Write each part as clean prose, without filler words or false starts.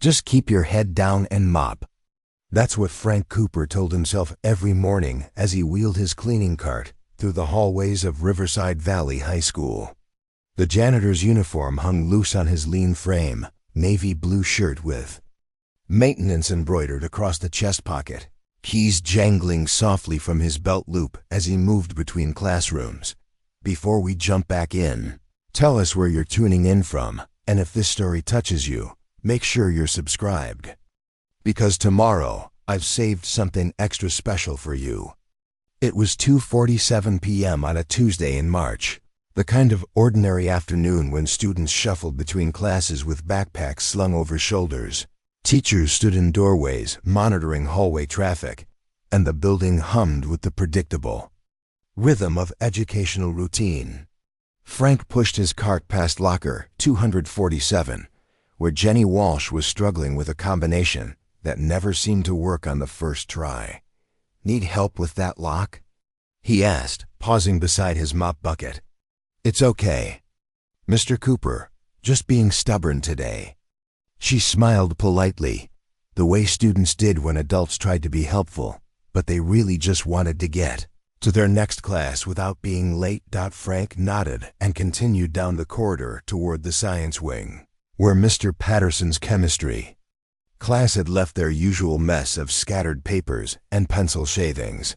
Just keep your head down and mop. That's what Frank Cooper told himself every morning as he wheeled his cleaning cart through the hallways of Riverside Valley High School. The janitor's uniform hung loose on his lean frame, navy blue shirt with maintenance embroidered across the chest pocket, keys jangling softly from his belt loop as he moved between classrooms. Before we jump back in, tell us where you're tuning in from, and if this story touches you, make sure you're subscribed. Because tomorrow, I've saved something extra special for you. It was 2:47 p.m. on a Tuesday in March, the kind of ordinary afternoon when students shuffled between classes with backpacks slung over shoulders. Teachers stood in doorways monitoring hallway traffic, and the building hummed with the predictable rhythm of educational routine. Frank pushed his cart past locker 247, where Jenny Walsh was struggling with a combination that never seemed to work on the first try. "Need help with that lock?" he asked, pausing beside his mop bucket. "It's okay, Mr. Cooper, just being stubborn today." She smiled politely, the way students did when adults tried to be helpful, but they really just wanted to get to their next class without being late. Frank nodded and continued down the corridor toward the science wing, where Mr. Patterson's chemistry class had left their usual mess of scattered papers and pencil shavings.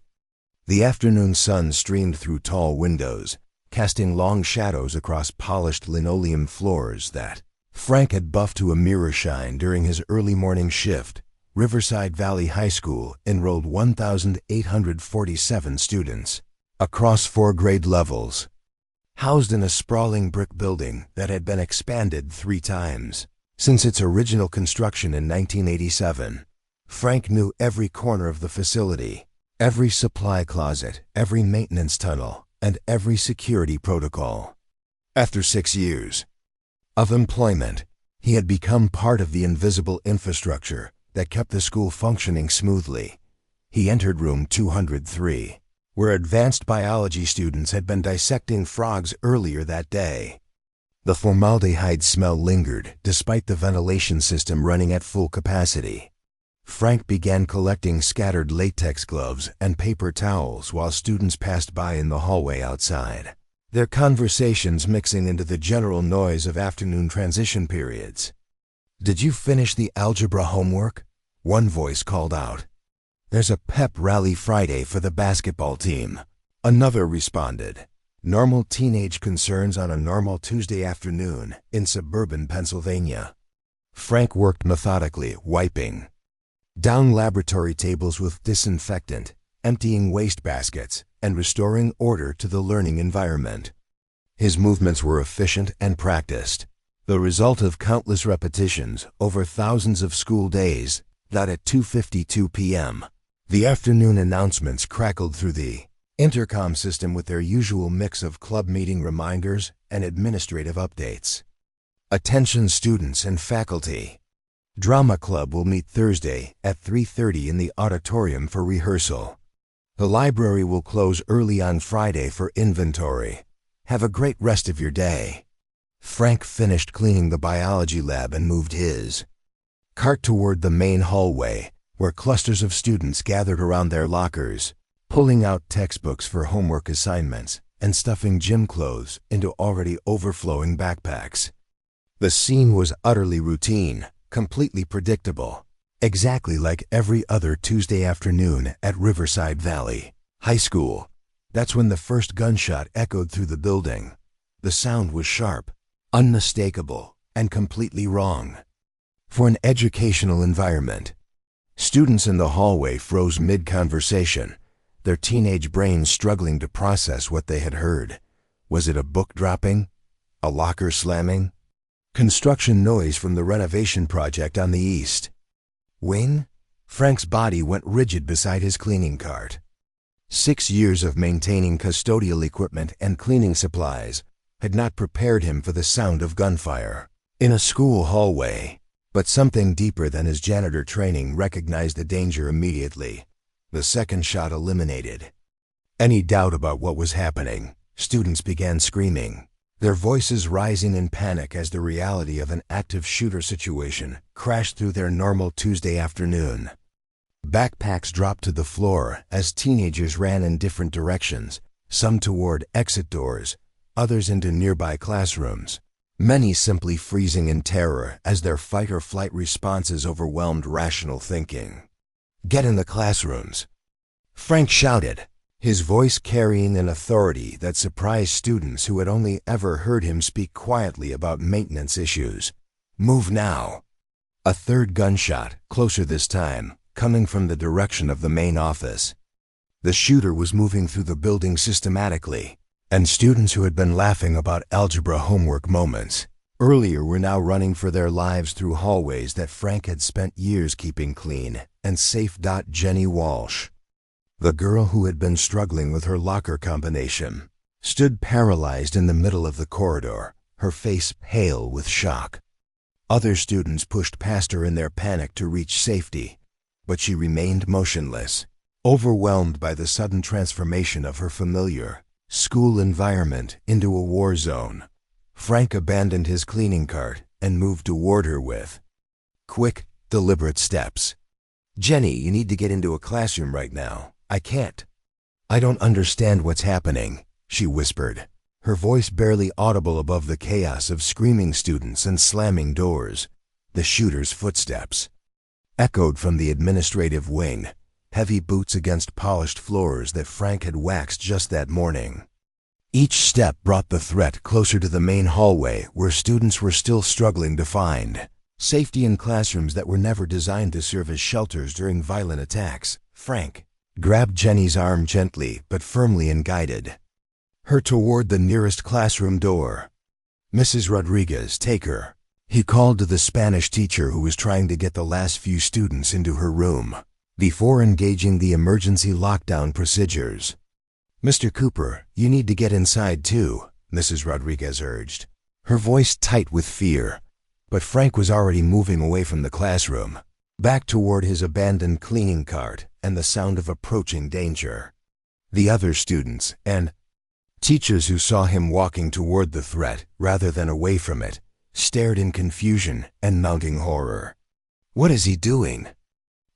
The afternoon sun streamed through tall windows, casting long shadows across polished linoleum floors that Frank had buffed to a mirror shine during his early morning shift. Riverside Valley High School enrolled 1,847 students across 4 grade levels, housed in a sprawling brick building that had been expanded 3 times since its original construction in 1987. Frank knew every corner of the facility, every supply closet, every maintenance tunnel, and every security protocol. After 6 years of employment, he had become part of the invisible infrastructure that kept the school functioning smoothly. He entered room 203, where advanced biology students had been dissecting frogs earlier that day. The formaldehyde smell lingered despite the ventilation system running at full capacity. Frank began collecting scattered latex gloves and paper towels while students passed by in the hallway outside, their conversations mixing into the general noise of afternoon transition periods. "Did you finish the algebra homework?" one voice called out. "There's a pep rally Friday for the basketball team," another responded. Normal teenage concerns on a normal Tuesday afternoon in suburban Pennsylvania. Frank worked methodically, wiping down laboratory tables with disinfectant, emptying waste baskets, and restoring order to the learning environment. His movements were efficient and practiced, the result of countless repetitions over thousands of school days. At 2:52 p.m., the afternoon announcements crackled through the intercom system with their usual mix of club meeting reminders and administrative updates. "Attention students and faculty. Drama Club will meet Thursday at 3:30 in the auditorium for rehearsal. The library will close early on Friday for inventory. Have a great rest of your day." Frank finished cleaning the biology lab and moved his cart toward the main hallway, where clusters of students gathered around their lockers, pulling out textbooks for homework assignments and stuffing gym clothes into already overflowing backpacks. The scene was utterly routine, completely predictable, exactly like every other Tuesday afternoon at Riverside Valley High School. That's when the first gunshot echoed through the building. The sound was sharp, unmistakable, and completely wrong for an educational environment. Students in the hallway froze mid-conversation, their teenage brains struggling to process what they had heard. Was it a book dropping? A locker slamming? Construction noise from the renovation project on the east wing? Frank's body went rigid beside his cleaning cart. 6 years of maintaining custodial equipment and cleaning supplies had not prepared him for the sound of gunfire in a school hallway. But something deeper than his janitor training recognized the danger immediately. The second shot eliminated any doubt about what was happening. Students began screaming, their voices rising in panic as the reality of an active shooter situation crashed through their normal Tuesday afternoon. Backpacks dropped to the floor as teenagers ran in different directions, some toward exit doors, others into nearby classrooms, many simply freezing in terror as their fight-or-flight responses overwhelmed rational thinking. "Get in the classrooms," Frank shouted, his voice carrying an authority that surprised students who had only ever heard him speak quietly about maintenance issues. "Move now." A third gunshot, closer this time, coming from the direction of the main office. The shooter was moving through the building systematically, and students who had been laughing about algebra homework moments earlier were now running for their lives through hallways that Frank had spent years keeping clean and safe. Jenny Walsh, the girl who had been struggling with her locker combination, stood paralyzed in the middle of the corridor, her face pale with shock. Other students pushed past her in their panic to reach safety, but she remained motionless, overwhelmed by the sudden transformation of her familiar school environment into a war zone. Frank abandoned his cleaning cart and moved toward her with quick, deliberate steps. "Jenny, you need to get into a classroom right now. I can't." "I don't understand what's happening," she whispered, her voice barely audible above the chaos of screaming students and slamming doors. The shooter's footsteps echoed from the administrative wing, heavy boots against polished floors that Frank had waxed just that morning. Each step brought the threat closer to the main hallway where students were still struggling to find safety in classrooms that were never designed to serve as shelters during violent attacks. Frank grabbed Jenny's arm gently but firmly and guided her toward the nearest classroom door. "Mrs. Rodriguez, take her," he called to the Spanish teacher who was trying to get the last few students into her room before engaging the emergency lockdown procedures. "Mr. Cooper, you need to get inside too," Mrs. Rodriguez urged, her voice tight with fear. But Frank was already moving away from the classroom, back toward his abandoned cleaning cart and the sound of approaching danger. The other students and teachers who saw him walking toward the threat rather than away from it stared in confusion and mounting horror. "What is he doing?"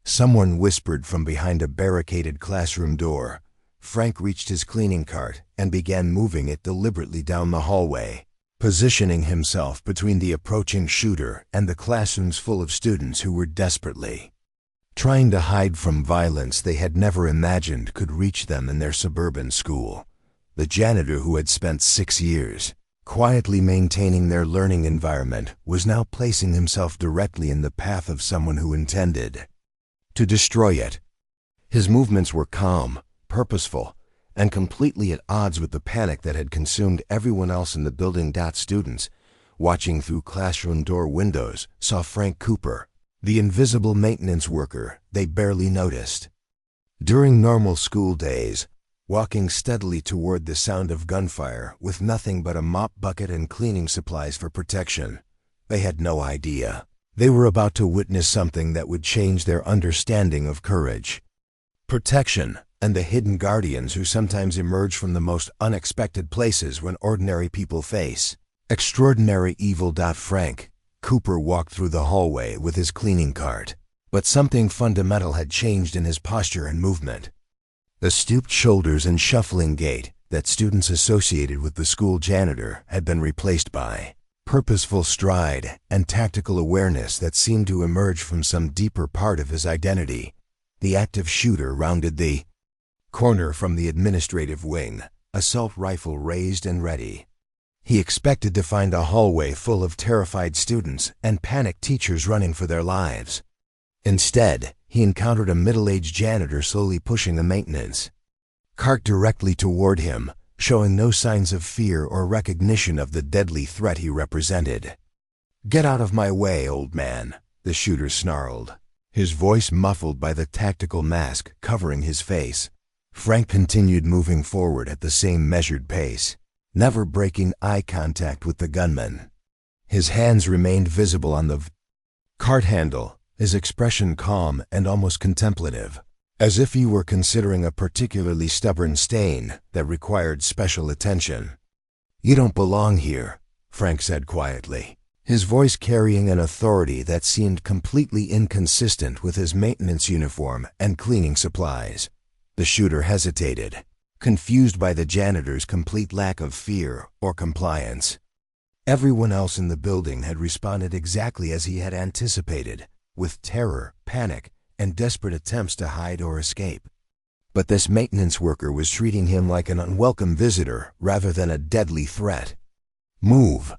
someone whispered from behind a barricaded classroom door. Frank reached his cleaning cart and began moving it deliberately down the hallway, positioning himself between the approaching shooter and the classrooms full of students who were desperately trying to hide from violence they had never imagined could reach them in their suburban school. The janitor, who had spent 6 years quietly maintaining their learning environment, was now placing himself directly in the path of someone who intended to destroy it. His movements were calm, purposeful, and completely at odds with the panic that had consumed everyone else in the building. Students, watching through classroom door windows, saw Frank Cooper, the invisible maintenance worker they barely noticed. During normal school days, walking steadily toward the sound of gunfire with nothing but a mop bucket and cleaning supplies for protection, they had no idea they were about to witness something that would change their understanding of courage, protection, and the hidden guardians who sometimes emerge from the most unexpected places when ordinary people face extraordinary evil. Frank Cooper walked through the hallway with his cleaning cart, but something fundamental had changed in his posture and movement. The stooped shoulders and shuffling gait that students associated with the school janitor had been replaced by purposeful stride and tactical awareness that seemed to emerge from some deeper part of his identity. The active shooter rounded the corner from the administrative wing, assault rifle raised and ready. He expected to find a hallway full of terrified students and panicked teachers running for their lives. Instead, he encountered a middle-aged janitor slowly pushing a maintenance cart directly toward him, showing no signs of fear or recognition of the deadly threat he represented. "Get out of my way, old man," the shooter snarled, his voice muffled by the tactical mask covering his face. Frank continued moving forward at the same measured pace, never breaking eye contact with the gunman. His hands remained visible on the cart handle, his expression calm and almost contemplative, as if he were considering a particularly stubborn stain that required special attention. "You don't belong here," Frank said quietly, his voice carrying an authority that seemed completely inconsistent with his maintenance uniform and cleaning supplies. The shooter hesitated, confused by the janitor's complete lack of fear or compliance. Everyone else in the building had responded exactly as he had anticipated, with terror, panic, and desperate attempts to hide or escape. But this maintenance worker was treating him like an unwelcome visitor rather than a deadly threat. "Move,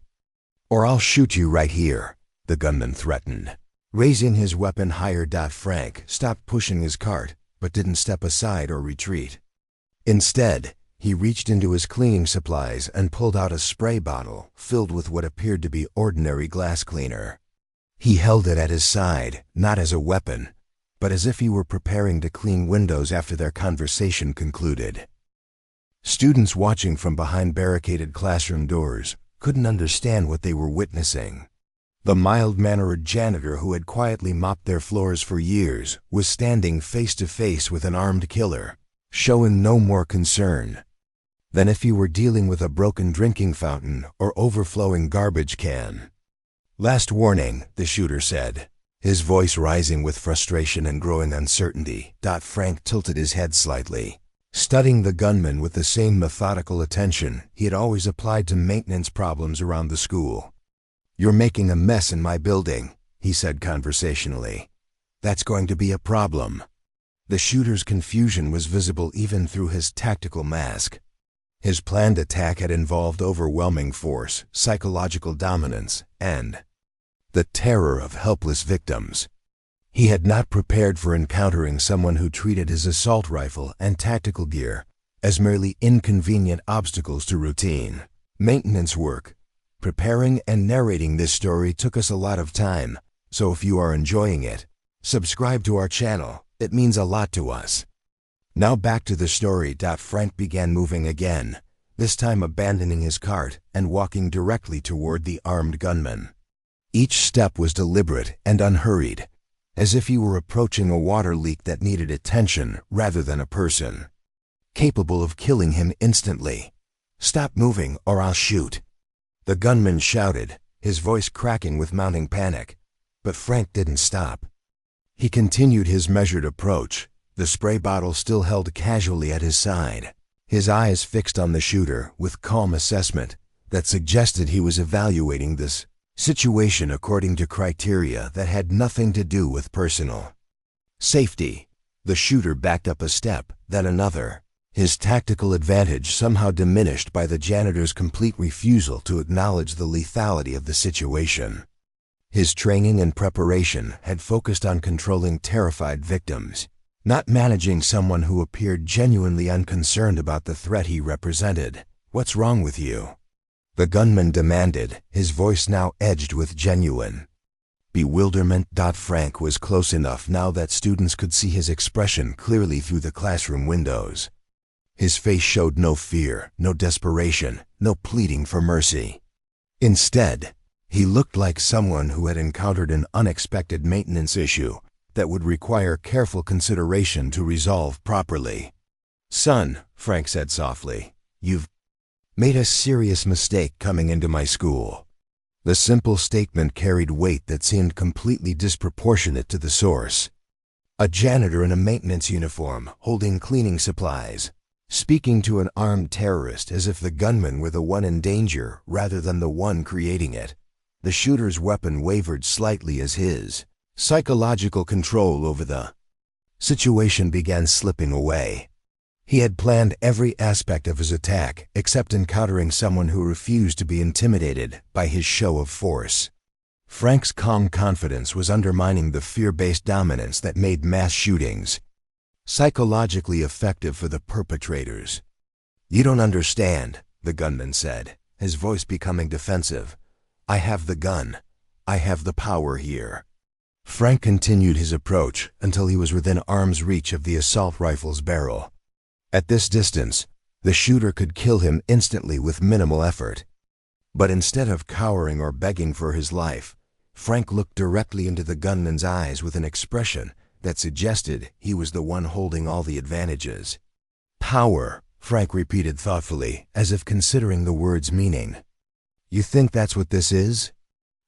or I'll shoot you right here," the gunman threatened. Raising his weapon higher, Frank stopped pushing his cart, but didn't step aside or retreat. Instead, he reached into his cleaning supplies and pulled out a spray bottle filled with what appeared to be ordinary glass cleaner. He held it at his side, not as a weapon, but as if he were preparing to clean windows after their conversation concluded. Students watching from behind barricaded classroom doors couldn't understand what they were witnessing. The mild-mannered janitor who had quietly mopped their floors for years was standing face to face with an armed killer, showing no more concern than if he were dealing with a broken drinking fountain or overflowing garbage can. "Last warning," the shooter said, his voice rising with frustration and growing uncertainty. Frank tilted his head slightly, studying the gunman with the same methodical attention he had always applied to maintenance problems around the school. "You're making a mess in my building," he said conversationally. "That's going to be a problem." The shooter's confusion was visible even through his tactical mask. His planned attack had involved overwhelming force, psychological dominance, and the terror of helpless victims. He had not prepared for encountering someone who treated his assault rifle and tactical gear as merely inconvenient obstacles to routine maintenance work. Preparing and narrating this story took us a lot of time, so if you are enjoying it, subscribe to our channel. It means a lot to us. Now back to the story. Frank began moving again, this time abandoning his cart and walking directly toward the armed gunman. Each step was deliberate and unhurried, as if he were approaching a water leak that needed attention rather than a person, capable of killing him instantly. "Stop moving or I'll shoot," the gunman shouted, his voice cracking with mounting panic. But Frank didn't stop. He continued his measured approach, the spray bottle still held casually at his side, his eyes fixed on the shooter with calm assessment that suggested he was evaluating this situation according to criteria that had nothing to do with personal safety. The shooter backed up a step, then another, his tactical advantage somehow diminished by the janitor's complete refusal to acknowledge the lethality of the situation. His training and preparation had focused on controlling terrified victims, not managing someone who appeared genuinely unconcerned about the threat he represented. "What's wrong with you?" the gunman demanded, his voice now edged with genuine bewilderment. Frank was close enough now that students could see his expression clearly through the classroom windows. His face showed no fear, no desperation, no pleading for mercy. Instead, he looked like someone who had encountered an unexpected maintenance issue that would require careful consideration to resolve properly. "Son," Frank said softly, "you've made a serious mistake coming into my school." The simple statement carried weight that seemed completely disproportionate to the source. A janitor in a maintenance uniform, holding cleaning supplies, speaking to an armed terrorist as if the gunman were the one in danger rather than the one creating it. The shooter's weapon wavered slightly as his psychological control over the situation began slipping away. He had planned every aspect of his attack except encountering someone who refused to be intimidated by his show of force. Frank's calm confidence was undermining the fear-based dominance that made mass shootings psychologically effective for the perpetrators. "You don't understand," the gunman said, his voice becoming defensive. "I have the gun. I have the power here." Frank continued his approach until he was within arm's reach of the assault rifle's barrel. At this distance, the shooter could kill him instantly with minimal effort. But instead of cowering or begging for his life, Frank looked directly into the gunman's eyes with an expression that suggested he was the one holding all the advantages. Power, Frank repeated thoughtfully, as if considering the word's meaning. You think that's what this is?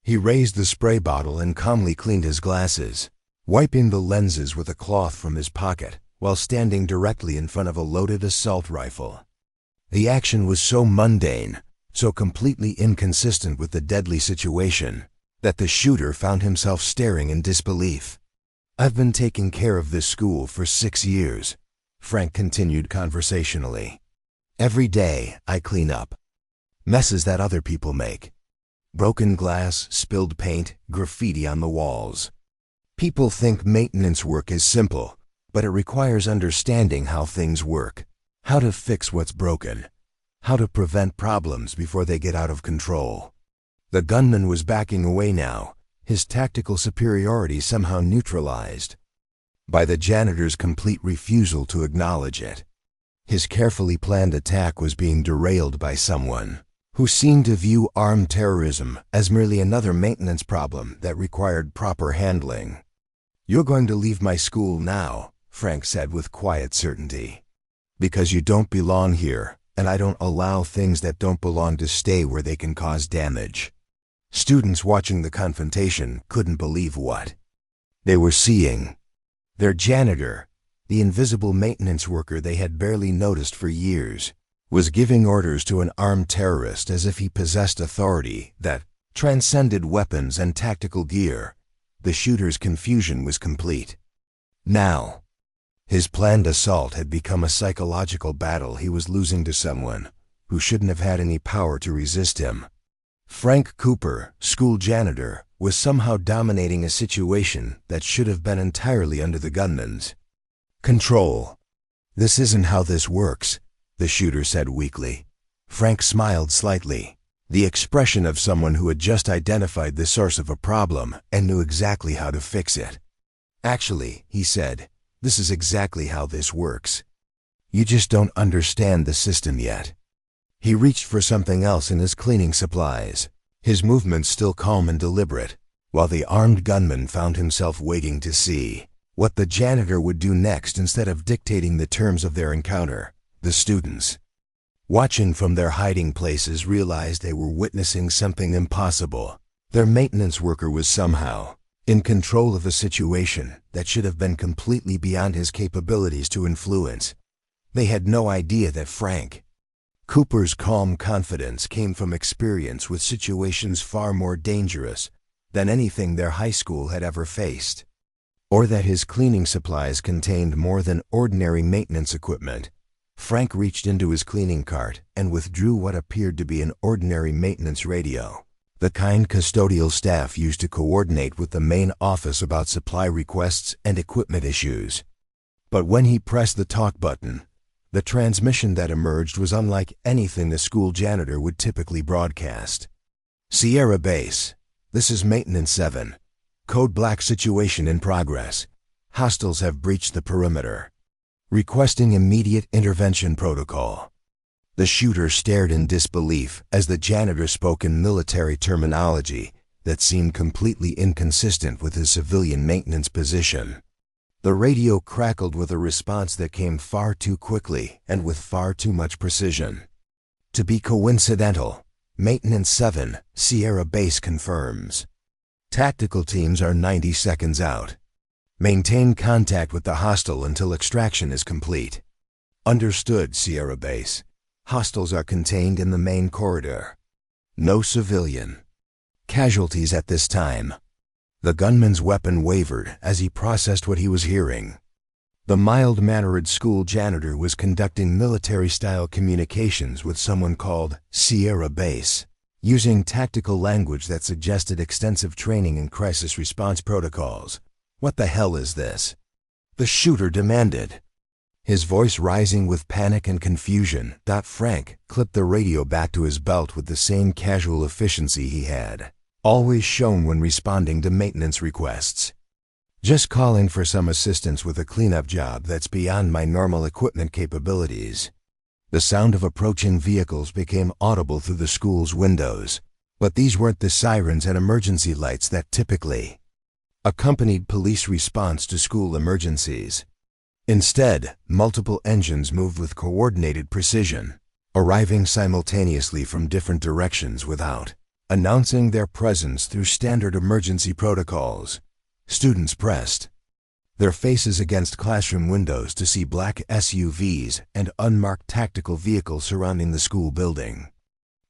He raised the spray bottle and calmly cleaned his glasses, wiping the lenses with a cloth from his pocket while standing directly in front of a loaded assault rifle. The action was so mundane, so completely inconsistent with the deadly situation, that the shooter found himself staring in disbelief. I've been taking care of this school for 6 years, Frank continued conversationally. Every day I clean up messes that other people make. Broken glass, spilled paint, graffiti on the walls. People think maintenance work is simple, but it requires understanding how things work, how to fix what's broken, how to prevent problems before they get out of control. The gunman was backing away now, his tactical superiority somehow neutralized by the janitor's complete refusal to acknowledge it. His carefully planned attack was being derailed by someone who seemed to view armed terrorism as merely another maintenance problem that required proper handling. You're going to leave my school now, Frank said with quiet certainty. Because you don't belong here, and I don't allow things that don't belong to stay where they can cause damage. Students watching the confrontation couldn't believe what they were seeing. Their janitor, the invisible maintenance worker they had barely noticed for years, was giving orders to an armed terrorist as if he possessed authority that transcended weapons and tactical gear. The shooter's confusion was complete. Now, his planned assault had become a psychological battle he was losing to someone who shouldn't have had any power to resist him. Frank Cooper, school janitor, was somehow dominating a situation that should have been entirely under the gunman's control. This isn't how this works, the shooter said weakly. Frank smiled slightly, the expression of someone who had just identified the source of a problem and knew exactly how to fix it. Actually, he said, this is exactly how this works. You just don't understand the system yet. He reached for something else in his cleaning supplies, his movements still calm and deliberate, while the armed gunman found himself waiting to see what the janitor would do next instead of dictating the terms of their encounter. The students, watching from their hiding places, realized they were witnessing something impossible. Their maintenance worker was somehow in control of a situation that should have been completely beyond his capabilities to influence. They had no idea that Frank Cooper's calm confidence came from experience with situations far more dangerous than anything their high school had ever faced, or that his cleaning supplies contained more than ordinary maintenance equipment. Frank reached into his cleaning cart and withdrew what appeared to be an ordinary maintenance radio, the kind custodial staff used to coordinate with the main office about supply requests and equipment issues. But when he pressed the talk button, the transmission that emerged was unlike anything the school janitor would typically broadcast. Sierra Base, this is Maintenance 7. Code Black situation in progress. Hostiles have breached the perimeter. Requesting immediate intervention protocol. The shooter stared in disbelief as the janitor spoke in military terminology that seemed completely inconsistent with his civilian maintenance position. The radio crackled with a response that came far too quickly and with far too much precision to be coincidental. Maintenance 7, Sierra Base confirms. Tactical teams are 90 seconds out. Maintain contact with the hostile until extraction is complete. Understood, Sierra Base. Hostiles are contained in the main corridor. No civilian casualties at this time. The gunman's weapon wavered as he processed what he was hearing. The mild-mannered school janitor was conducting military-style communications with someone called Sierra Base, using tactical language that suggested extensive training in crisis response protocols. What the hell is this? The shooter demanded, his voice rising with panic and confusion. Frank clipped the radio back to his belt with the same casual efficiency he had always shown when responding to maintenance requests. Just calling for some assistance with a cleanup job that's beyond my normal equipment capabilities. The sound of approaching vehicles became audible through the school's windows, but these weren't the sirens and emergency lights that typically accompanied police response to school emergencies. Instead, multiple engines moved with coordinated precision, arriving simultaneously from different directions without announcing their presence through standard emergency protocols. Students pressed their faces against classroom windows to see black SUVs and unmarked tactical vehicles surrounding the school building.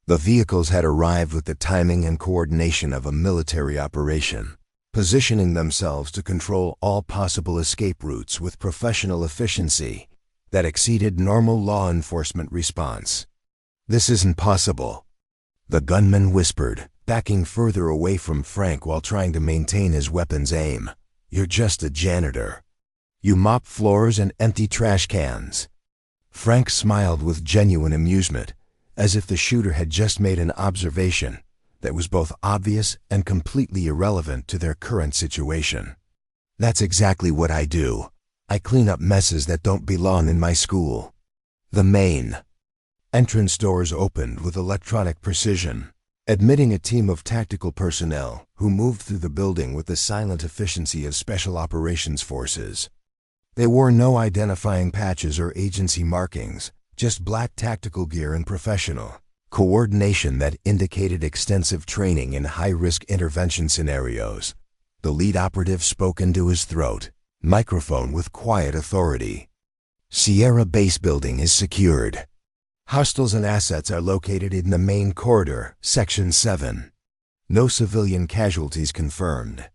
The vehicles had arrived with the timing and coordination of a military operation, positioning themselves to control all possible escape routes with professional efficiency that exceeded normal law enforcement response. "This isn't possible," the gunman whispered, backing further away from Frank while trying to maintain his weapon's aim. "You're just a janitor. You mop floors and empty trash cans." Frank smiled with genuine amusement, as if the shooter had just made an observation that was both obvious and completely irrelevant to their current situation. "That's exactly what I do. I clean up messes that don't belong in my school." The main entrance doors opened with electronic precision, admitting a team of tactical personnel who moved through the building with the silent efficiency of special operations forces. They wore no identifying patches or agency markings, just black tactical gear and professional coordination that indicated extensive training in high-risk intervention scenarios. The lead operative spoke into his throat, microphone with quiet authority. "Sierra Base Building is secured. Hostiles and assets are located in the main corridor, Section 7. No civilian casualties confirmed."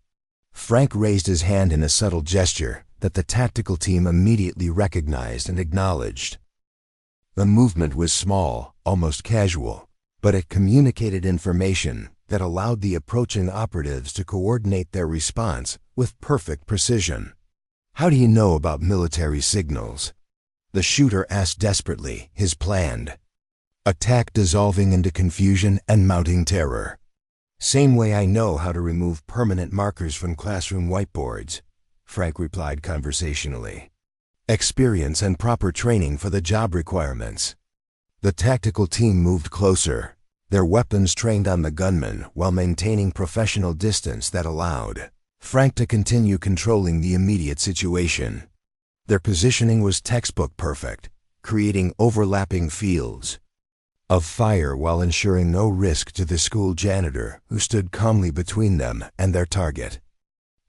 Frank raised his hand in a subtle gesture that the tactical team immediately recognized and acknowledged. The movement was small, almost casual, but it communicated information that allowed the approaching operatives to coordinate their response with perfect precision. "How do you know about military signals?" the shooter asked desperately, his planned attack dissolving into confusion and mounting terror. "Same way I know how to remove permanent markers from classroom whiteboards," Frank replied conversationally. "Experience and proper training for the job requirements." The tactical team moved closer, their weapons trained on the gunman while maintaining professional distance that allowed Frank to continue controlling the immediate situation. Their positioning was textbook perfect, creating overlapping fields of fire while ensuring no risk to the school janitor who stood calmly between them and their target.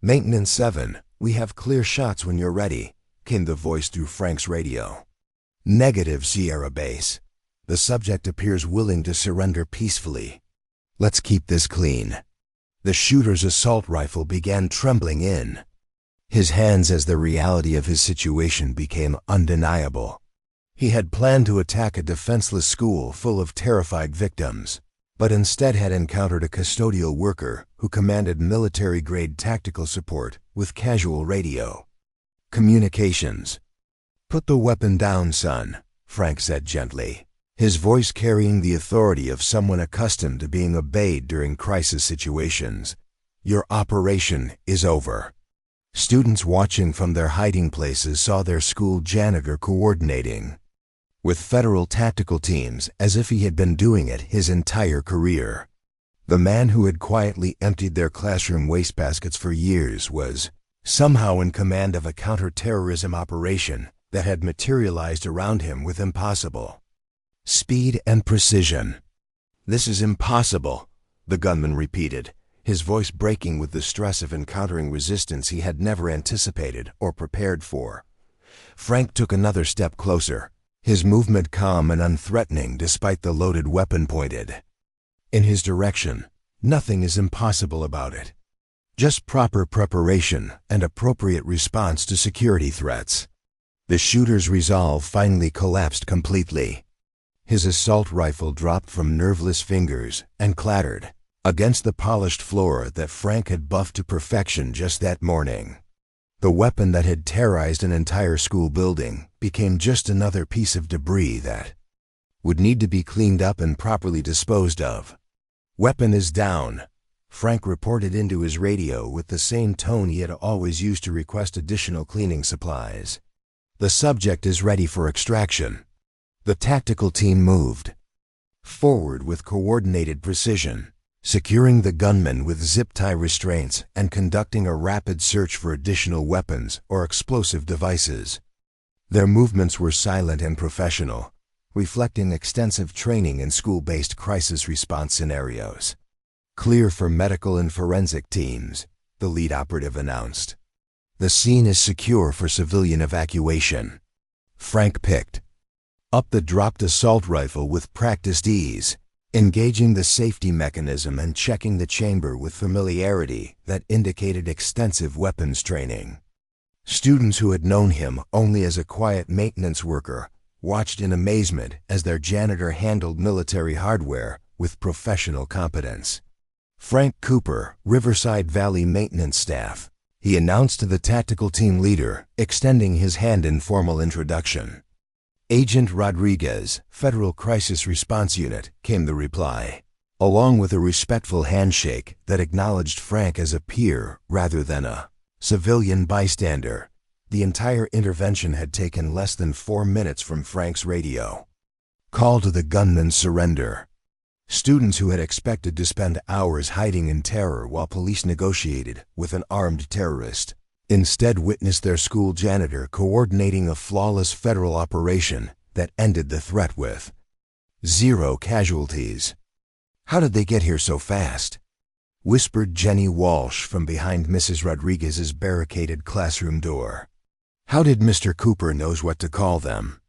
"Maintenance 7, we have clear shots when you're ready," came the voice through Frank's radio. "Negative, Sierra Base. The subject appears willing to surrender peacefully. Let's keep this clean." The shooter's assault rifle began trembling in his hands as the reality of his situation became undeniable. He had planned to attack a defenseless school full of terrified victims, but instead had encountered a custodial worker who commanded military-grade tactical support with casual radio communications. "Put the weapon down, son," Frank said gently, his voice carrying the authority of someone accustomed to being obeyed during crisis situations. "Your operation is over." Students watching from their hiding places saw their school janitor coordinating with federal tactical teams as if he had been doing it his entire career. The man who had quietly emptied their classroom wastebaskets for years was somehow in command of a counter-terrorism operation that had materialized around him with impossible speed and precision. "This is impossible," the gunman repeated, his voice breaking with the stress of encountering resistance he had never anticipated or prepared for. Frank took another step closer, his movement calm and unthreatening despite the loaded weapon pointed in his direction. "Nothing is impossible about it. Just proper preparation and appropriate response to security threats." The shooter's resolve finally collapsed completely. His assault rifle dropped from nerveless fingers and clattered against the polished floor that Frank had buffed to perfection just that morning. The weapon that had terrorized an entire school building became just another piece of debris that would need to be cleaned up and properly disposed of. "Weapon is down," Frank reported into his radio with the same tone he had always used to request additional cleaning supplies. "The subject is ready for extraction." The tactical team moved forward with coordinated precision, securing the gunman with zip-tie restraints and conducting a rapid search for additional weapons or explosive devices. Their movements were silent and professional, reflecting extensive training in school-based crisis response scenarios. "Clear for medical and forensic teams," the lead operative announced. "The scene is secure for civilian evacuation." Frank picked up the dropped assault rifle with practiced ease, engaging the safety mechanism and checking the chamber with familiarity that indicated extensive weapons training. Students who had known him only as a quiet maintenance worker watched in amazement as their janitor handled military hardware with professional competence. "Frank Cooper, Riverside Valley Maintenance Staff," he announced to the tactical team leader, extending his hand in formal introduction. "Agent Rodriguez, Federal Crisis Response Unit," came the reply, along with a respectful handshake that acknowledged Frank as a peer rather than a civilian bystander. The entire intervention had taken less than 4 minutes from Frank's radio. Call to the gunman's surrender. Students who had expected to spend hours hiding in terror while police negotiated with an armed terrorist instead witnessed their school janitor coordinating a flawless federal operation that ended the threat with 0 casualties. "How did they get here so fast?" whispered Jenny Walsh from behind Mrs. Rodriguez's barricaded classroom door. "How did Mr. Cooper knows what to call them?"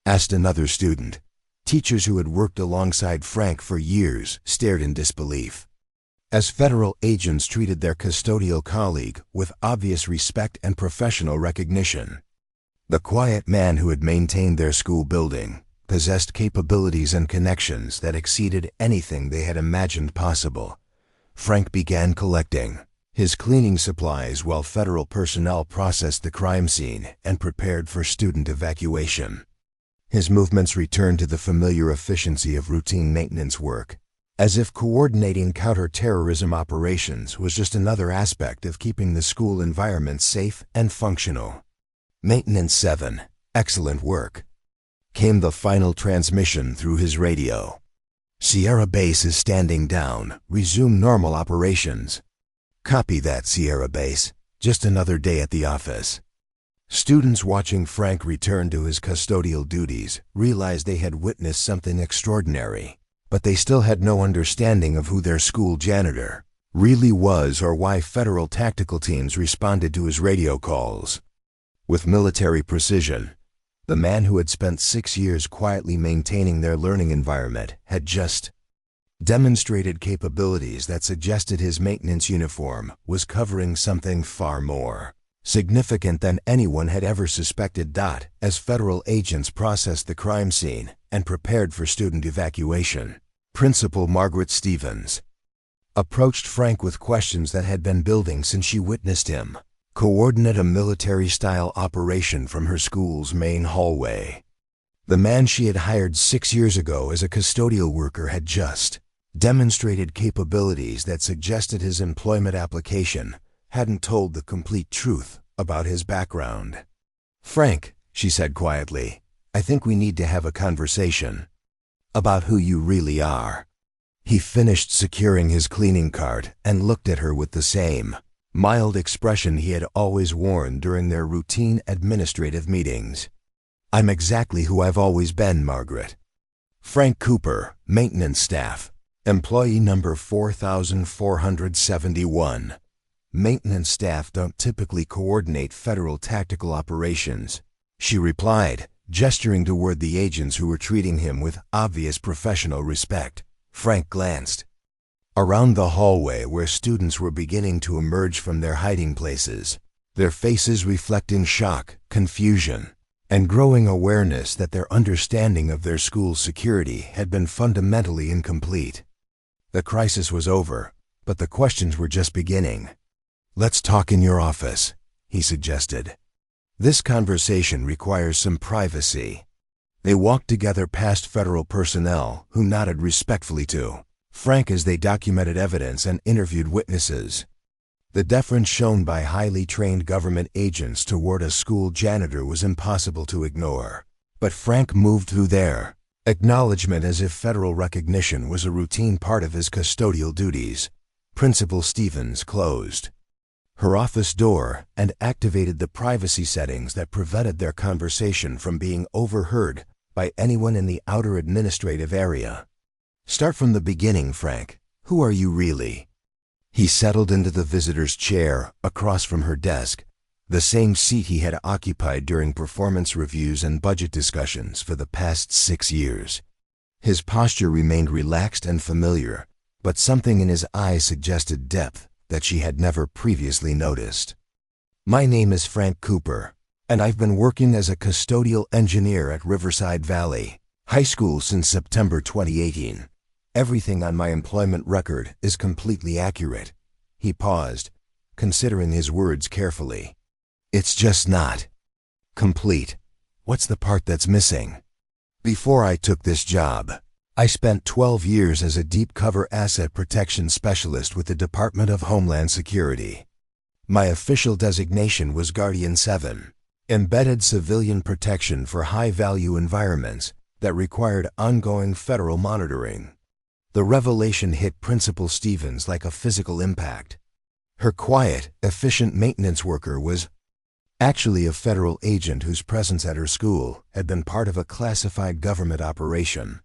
asked another student. Teachers who had worked alongside Frank for years stared in disbelief, as federal agents treated their custodial colleague with obvious respect and professional recognition. The quiet man who had maintained their school building possessed capabilities and connections that exceeded anything they had imagined possible. Frank began collecting his cleaning supplies while federal personnel processed the crime scene and prepared for student evacuation. His movements returned to the familiar efficiency of routine maintenance work, as if coordinating counter-terrorism operations was just another aspect of keeping the school environment safe and functional. "Maintenance 7, excellent work," came the final transmission through his radio. "Sierra Base is standing down. Resume normal operations." "Copy that, Sierra Base. Just another day at the office." Students watching Frank return to his custodial duties realized they had witnessed something extraordinary, but they still had no understanding of who their school janitor really was or why federal tactical teams responded to his radio calls. With military precision, the man who had spent 6 years quietly maintaining their learning environment had just demonstrated capabilities that suggested his maintenance uniform was covering something far more significant than anyone had ever suspected. As federal agents processed the crime scene and prepared for student evacuation, Principal Margaret Stevens approached Frank with questions that had been building since she witnessed him coordinate a military-style operation from her school's main hallway. The man she had hired 6 years ago as a custodial worker had just demonstrated capabilities that suggested his employment application hadn't told the complete truth about his background. "Frank," she said quietly, "I think we need to have a conversation about who you really are." He finished securing his cleaning cart and looked at her with the same mild expression he had always worn during their routine administrative meetings. "I'm exactly who I've always been, Margaret. Frank Cooper, maintenance staff, employee number 4471. Maintenance staff don't typically coordinate federal tactical operations," she replied, gesturing toward the agents who were treating him with obvious professional respect. Frank glanced around the hallway where students were beginning to emerge from their hiding places, their faces reflecting shock, confusion, and growing awareness that their understanding of their school's security had been fundamentally incomplete. The crisis was over, but the questions were just beginning. "Let's talk in your office," he suggested. "This conversation requires some privacy." They walked together past federal personnel who nodded respectfully to Frank as they documented evidence and interviewed witnesses. The deference shown by highly trained government agents toward a school janitor was impossible to ignore, but Frank moved through their acknowledgement as if federal recognition was a routine part of his custodial duties. Principal Stevens closed her office door and activated the privacy settings that prevented their conversation from being overheard by anyone in the outer administrative area. "Start from the beginning, Frank. Who are you really?" He settled into the visitor's chair across from her desk, the same seat he had occupied during performance reviews and budget discussions for the past 6 years. His posture remained relaxed and familiar, but something in his eyes suggested depth that she had never previously noticed. "My name is Frank Cooper, and I've been working as a custodial engineer at Riverside Valley High School since September 2018. Everything on my employment record is completely accurate." He paused, considering his words carefully. "It's just not complete. What's the part that's missing?" "Before I took this job, I spent 12 years as a deep cover asset protection specialist with the Department of Homeland Security. My official designation was Guardian 7, embedded civilian protection for high-value environments that required ongoing federal monitoring." The revelation hit Principal Stevens like a physical impact. Her quiet, efficient maintenance worker was actually a federal agent whose presence at her school had been part of a classified government operation.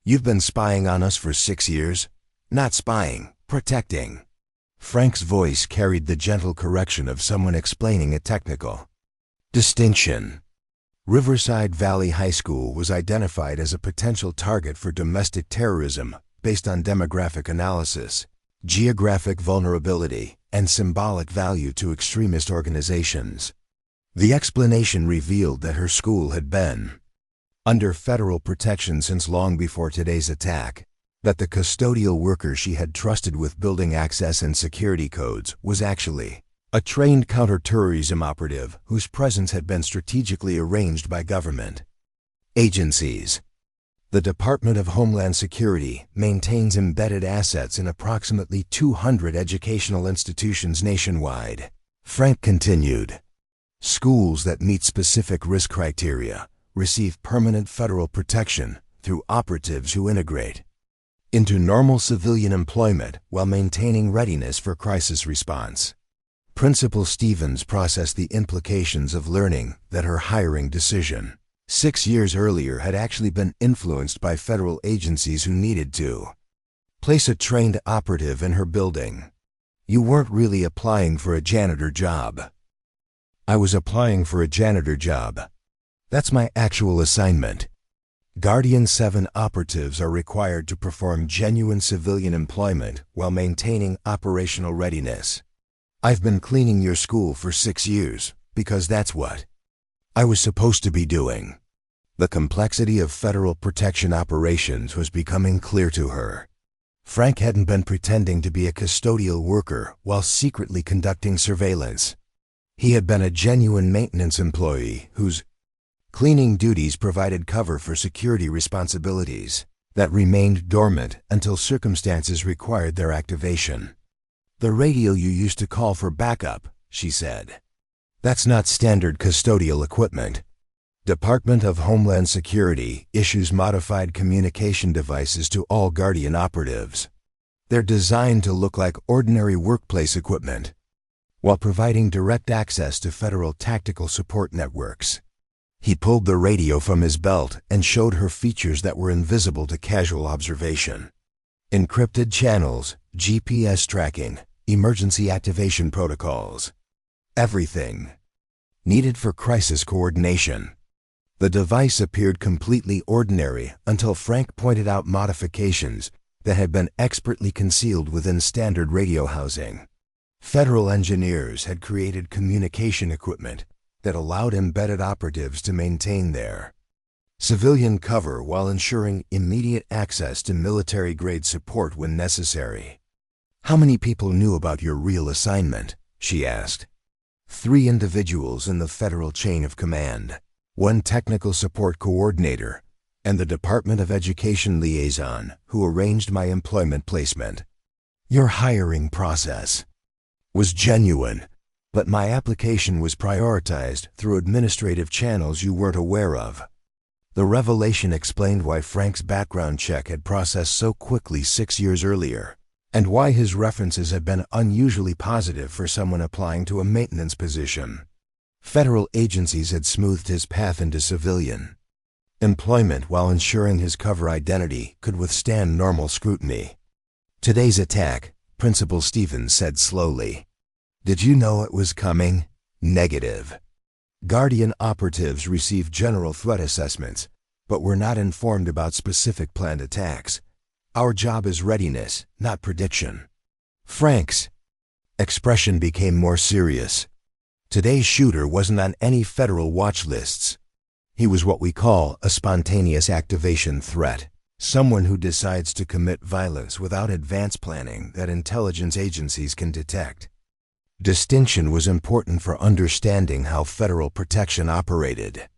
"You've been spying on us for 6 years? Not spying, protecting." Frank's voice carried the gentle correction of someone explaining a technical distinction. Riverside Valley High School was identified as a potential target for domestic terrorism based on demographic analysis, geographic vulnerability, and symbolic value to extremist organizations. The explanation revealed that her school had been under federal protection since long before today's attack, that the custodial worker she had trusted with building access and security codes was actually a trained counterterrorism operative whose presence had been strategically arranged by government agencies. The Department of Homeland Security maintains embedded assets in approximately 200 educational institutions nationwide. Frank continued. Schools that meet specific risk criteria receive permanent federal protection through operatives who integrate into normal civilian employment while maintaining readiness for crisis response. Principal Stevens processed the implications of learning that her hiring decision 6 years earlier had actually been influenced by federal agencies who needed to place a trained operative in her building. "You weren't really applying for a janitor job." "I was applying for a janitor job. That's my actual assignment." Guardian 7 operatives are required to perform genuine civilian employment while maintaining operational readiness. "I've been cleaning your school for 6 years because that's what I was supposed to be doing." The complexity of federal protection operations was becoming clear to her. Frank hadn't been pretending to be a custodial worker while secretly conducting surveillance. He had been a genuine maintenance employee whose cleaning duties provided cover for security responsibilities that remained dormant until circumstances required their activation. "The radio you used to call for backup," she said. "That's not standard custodial equipment. Department of Homeland Security issues modified communication devices to all Guardian operatives. They're designed to look like ordinary workplace equipment, while providing direct access to federal tactical support networks." He pulled the radio from his belt and showed her features that were invisible to casual observation. Encrypted channels, GPS tracking, emergency activation protocols. Everything needed for crisis coordination. The device appeared completely ordinary until Frank pointed out modifications that had been expertly concealed within standard radio housing. Federal engineers had created communication equipment that allowed embedded operatives to maintain their civilian cover while ensuring immediate access to military-grade support when necessary. "How many people knew about your real assignment?" she asked. 3 individuals in the federal chain of command, 1 technical support coordinator, and the Department of Education liaison who arranged my employment placement. "Your hiring process was genuine, but my application was prioritized through administrative channels you weren't aware of." The revelation explained why Frank's background check had processed so quickly 6 years earlier. and why his references had been unusually positive for someone applying to a maintenance position. Federal agencies had smoothed his path into civilian employment while ensuring his cover identity could withstand normal scrutiny. Today's attack, Principal Stevens said slowly. Did you know it was coming? Negative. Guardian operatives received general threat assessments, but were not informed about specific planned attacks. Our job is readiness, not prediction. Frank's expression became more serious. Today's shooter wasn't on any federal watch lists. He was what we call a spontaneous activation threat, someone who decides to commit violence without advance planning that intelligence agencies can detect. Distinction was important for understanding how federal protection operated.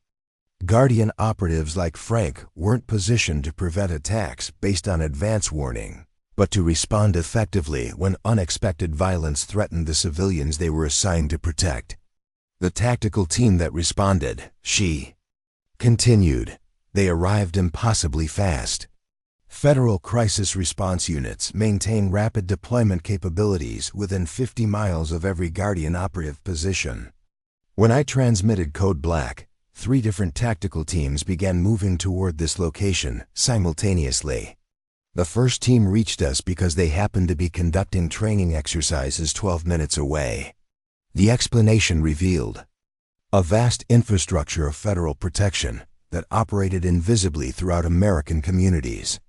Guardian operatives like Frank weren't positioned to prevent attacks based on advance warning, but to respond effectively when unexpected violence threatened the civilians they were assigned to protect. The tactical team that responded, she continued, they arrived impossibly fast. Federal crisis response units maintain rapid deployment capabilities within 50 miles of every Guardian operative position. When I transmitted Code Black, 3 different tactical teams began moving toward this location simultaneously. The first team reached us because they happened to be conducting training exercises 12 minutes away. The explanation revealed a vast infrastructure of federal protection that operated invisibly throughout American communities.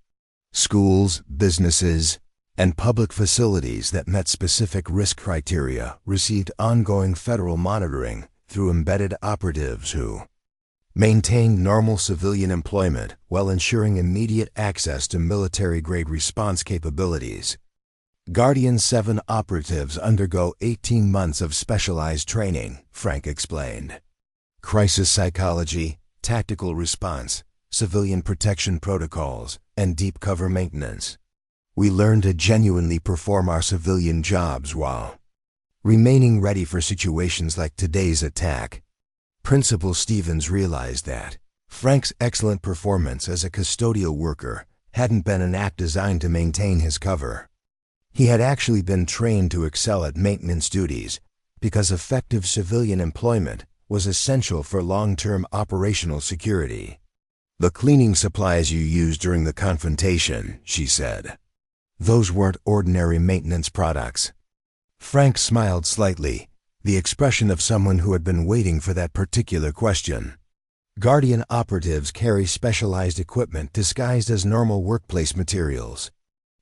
Schools, businesses, and public facilities that met specific risk criteria received ongoing federal monitoring through embedded operatives who maintained normal civilian employment while ensuring immediate access to military-grade response capabilities. Guardian 7 operatives undergo 18 months of specialized training, Frank explained. Crisis psychology, tactical response, civilian protection protocols, and deep cover maintenance. We learn to genuinely perform our civilian jobs while remaining ready for situations like today's attack. Principal Stevens realized that Frank's excellent performance as a custodial worker hadn't been an act designed to maintain his cover. He had actually been trained to excel at maintenance duties because effective civilian employment was essential for long-term operational security. The cleaning supplies you used during the confrontation, she said. Those weren't ordinary maintenance products. Frank smiled slightly, the expression of someone who had been waiting for that particular question. Guardian operatives carry specialized equipment disguised as normal workplace materials.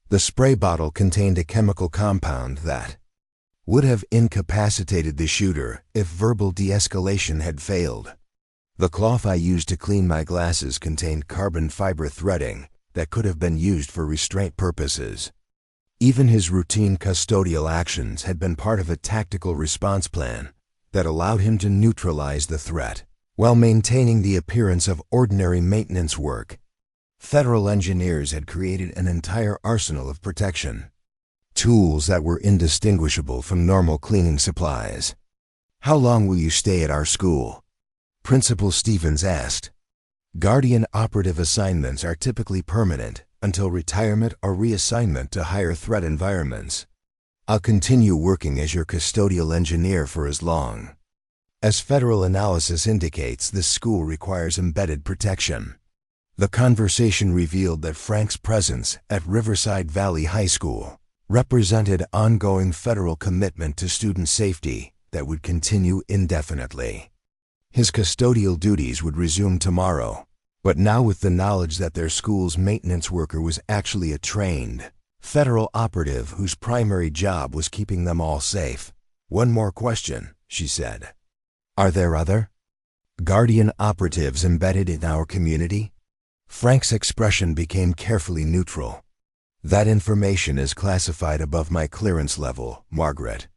The spray bottle contained a chemical compound that would have incapacitated the shooter if verbal de-escalation had failed. The cloth I used to clean my glasses contained carbon fiber threading that could have been used for restraint purposes. Even his routine custodial actions had been part of a tactical response plan that allowed him to neutralize the threat while maintaining the appearance of ordinary maintenance work. Federal engineers had created an entire arsenal of protection, tools that were indistinguishable from normal cleaning supplies. How long will you stay at our school? Principal Stevens asked. Guardian operative assignments are typically permanent until retirement or reassignment to higher threat environments. I'll continue working as your custodial engineer for as long. As federal analysis indicates, this school requires embedded protection. The conversation revealed that Frank's presence at Riverside Valley High School represented ongoing federal commitment to student safety that would continue indefinitely. His custodial duties would resume tomorrow, but now with the knowledge that their school's maintenance worker was actually a trained federal operative whose primary job was keeping them all safe. One more question, she said. Are there other Guardian operatives embedded in our community? Frank's expression became carefully neutral. That information is classified above my clearance level, Margaret.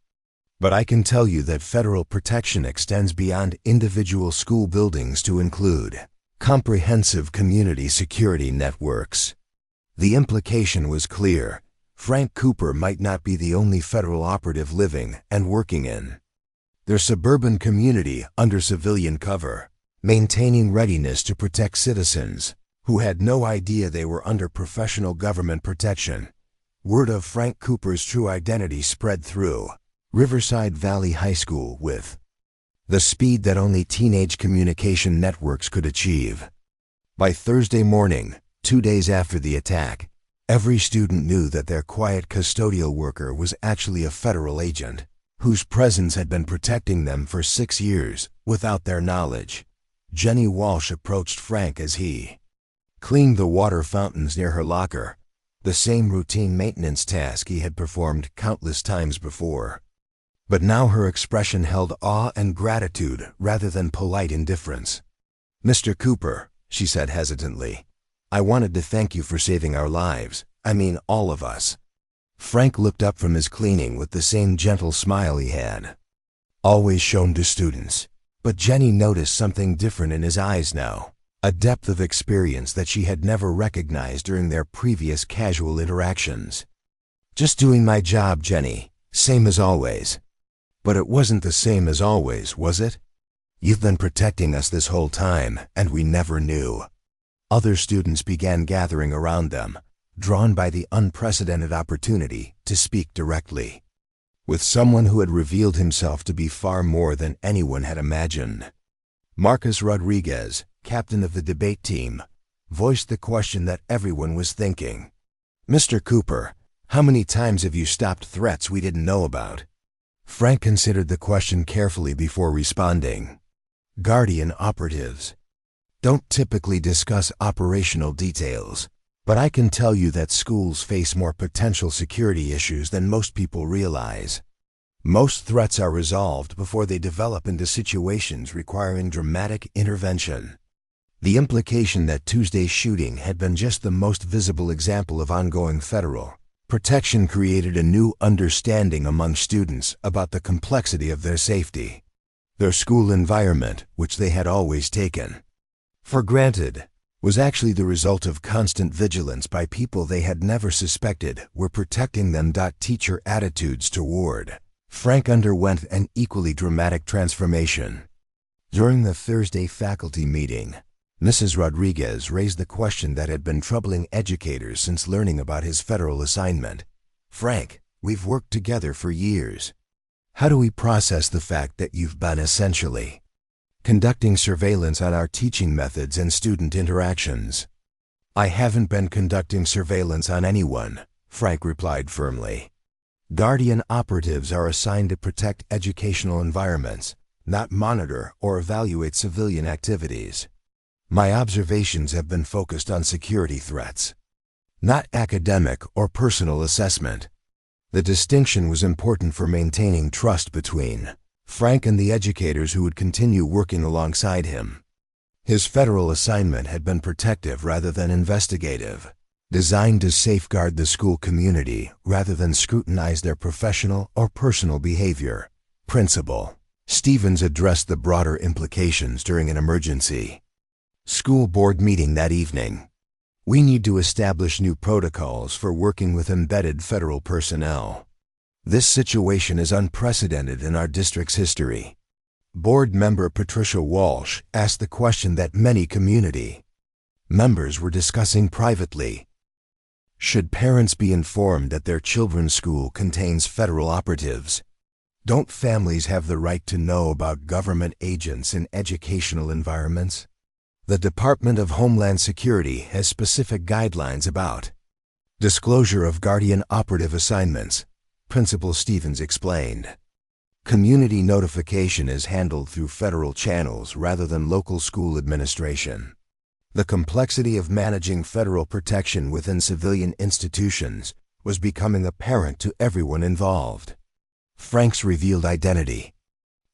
But I can tell you that federal protection extends beyond individual school buildings to include comprehensive community security networks. The implication was clear. Frank Cooper might not be the only federal operative living and working in their suburban community under civilian cover, maintaining readiness to protect citizens who had no idea they were under professional government protection. word of Frank Cooper's true identity spread through Riverside Valley High School with the speed that only teenage communication networks could achieve. By Thursday morning, 2 days after the attack, every student knew that their quiet custodial worker was actually a federal agent, whose presence had been protecting them for 6 years without their knowledge. Jenny Walsh approached Frank as he cleaned the water fountains near her locker, the same routine maintenance task he had performed countless times before. But now her expression held awe and gratitude rather than polite indifference. "Mr. Cooper," she said hesitantly, "I wanted to thank you for saving our lives. I mean, all of us." Frank looked up from his cleaning with the same gentle smile he had always shown to students. But Jenny noticed something different in his eyes now, a depth of experience that she had never recognized during their previous casual interactions. "Just doing my job, Jenny, same as always." "But it wasn't the same as always, was it? You've been protecting us this whole time, and we never knew." Other students began gathering around them, drawn by the unprecedented opportunity to speak directly with someone who had revealed himself to be far more than anyone had imagined. Marcus Rodriguez, captain of the debate team, voiced the question that everyone was thinking. "Mr. Cooper, how many times have you stopped threats we didn't know about?" Frank considered the question carefully before responding. "Guardian operatives don't typically discuss operational details, but I can tell you that schools face more potential security issues than most people realize. Most threats are resolved before they develop into situations requiring dramatic intervention." The implication that Tuesday's shooting had been just the most visible example of ongoing federal protection created a new understanding among students about the complexity of their safety. Their school environment, which they had always taken for granted, was actually the result of constant vigilance by people they had never suspected were protecting them. Teacher attitudes toward Frank underwent an equally dramatic transformation. During the Thursday faculty meeting, Mrs. Rodriguez raised the question that had been troubling educators since learning about his federal assignment. "Frank, we've worked together for years. How do we process the fact that you've been essentially conducting surveillance on our teaching methods and student interactions?" "I haven't been conducting surveillance on anyone," Frank replied firmly. "Guardian operatives are assigned to protect educational environments, not monitor or evaluate civilian activities. My observations have been focused on security threats, not academic or personal assessment." The distinction was important for maintaining trust between Frank and the educators who would continue working alongside him. His federal assignment had been protective rather than investigative, designed to safeguard the school community rather than scrutinize their professional or personal behavior. Principal Stevens addressed the broader implications during an emergency school board meeting that evening. "We need to establish new protocols for working with embedded federal personnel. This situation is unprecedented in our district's history." Board member Patricia Walsh asked the question that many community members were discussing privately. Should parents be informed that their children's school contains federal operatives? Don't families have the right to know about government agents in educational environments? The Department of Homeland Security has specific guidelines about disclosure of guardian operative assignments, Principal Stevens explained. Community notification is handled through federal channels rather than local school administration. The complexity of managing federal protection within civilian institutions was becoming apparent to everyone involved. Frank's revealed identity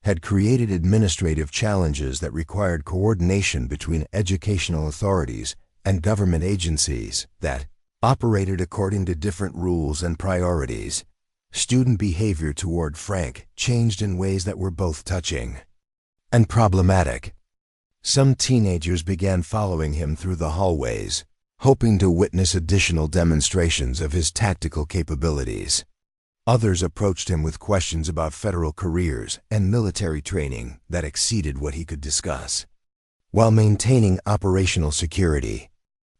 had created administrative challenges that required coordination between educational authorities and government agencies that operated according to different rules and priorities. Student behavior toward Frank changed in ways that were both touching and problematic. Some teenagers began following him through the hallways, hoping to witness additional demonstrations of his tactical capabilities. Others approached him with questions about federal careers and military training that exceeded what he could discuss, while maintaining operational security.